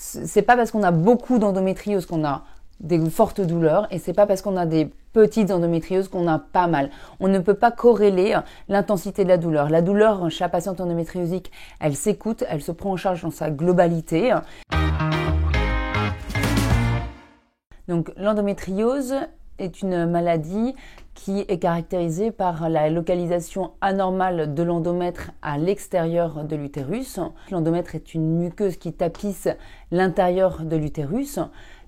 c'est pas parce qu'on a beaucoup d'endométriose qu'on a des fortes douleurs et c'est pas parce qu'on a des petites endométrioses qu'on a pas mal. On ne peut pas corréler l'intensité de la douleur. La douleur chez la patiente endométriosique, elle s'écoute, elle se prend en charge dans sa globalité. Donc l'endométriose est une maladie qui est caractérisée par la localisation anormale de l'endomètre à l'extérieur de l'utérus. L'endomètre est une muqueuse qui tapisse l'intérieur de l'utérus.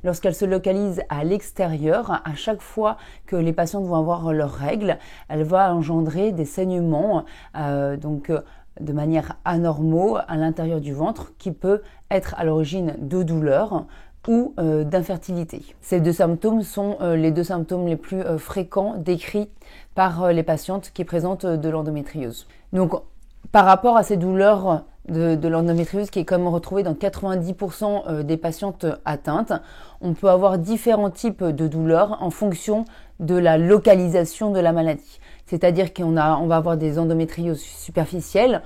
Lorsqu'elle se localise à l'extérieur, à chaque fois que les patientes vont avoir leurs règles, elle va engendrer des saignements, de manière anormaux à l'intérieur du ventre, qui peut être à l'origine de douleurs ou d'infertilité. Ces deux symptômes sont les deux symptômes les plus fréquents décrits par les patientes qui présentent de l'endométriose. Donc, par rapport à ces douleurs de l'endométriose qui est quand même retrouvée dans 90% des patientes atteintes, on peut avoir différents types de douleurs en fonction de la localisation de la maladie. C'est-à-dire qu'on va avoir des endométrioses superficielles,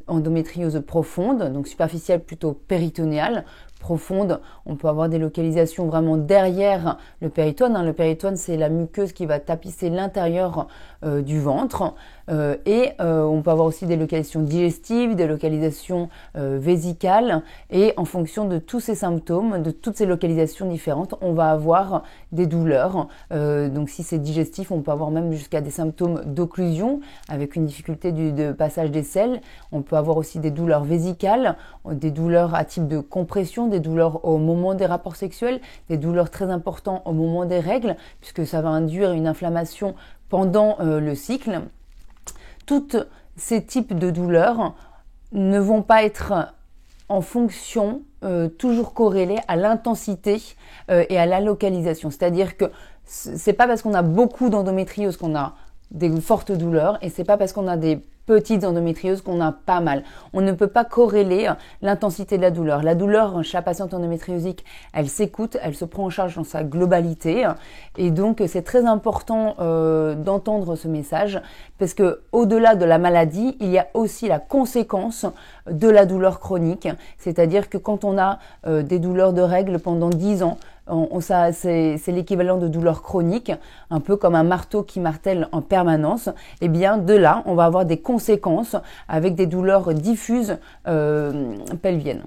endométriose profonde, donc superficielle plutôt péritonéale, profonde, on peut avoir des localisations vraiment derrière le péritone. Le péritone, c'est la muqueuse qui va tapisser l'intérieur du ventre. On peut avoir aussi des localisations digestives, des localisations vésicales. Et en fonction de tous ces symptômes, de toutes ces localisations différentes, on va avoir des douleurs. Donc si c'est digestif, on peut avoir même jusqu'à des symptômes d'occlusion avec une difficulté de passage des selles. On peut avoir aussi des douleurs vésicales, des douleurs à type de compression, des douleurs au moment des rapports sexuels, des douleurs très importantes au moment des règles, puisque ça va induire une inflammation pendant le cycle. Tous ces types de douleurs ne vont pas être en fonction toujours corrélés à l'intensité et à la localisation. C'est-à-dire que c'est pas parce qu'on a beaucoup d'endométriose qu'on a des fortes douleurs et c'est pas parce qu'on a des petites endométrioses qu'on a pas mal. On ne peut pas corréler l'intensité de la douleur. La douleur chez la patiente endométriosique, elle s'écoute, elle se prend en charge dans sa globalité. Et donc, c'est très important d'entendre ce message parce que au-delà de la maladie, il y a aussi la conséquence de la douleur chronique. C'est-à-dire que quand on a des douleurs de règles pendant 10 ans, c'est l'équivalent de douleur chronique, un peu comme un marteau qui martèle en permanence. Et bien de là, on va avoir des conséquences avec des douleurs diffuses pelviennes.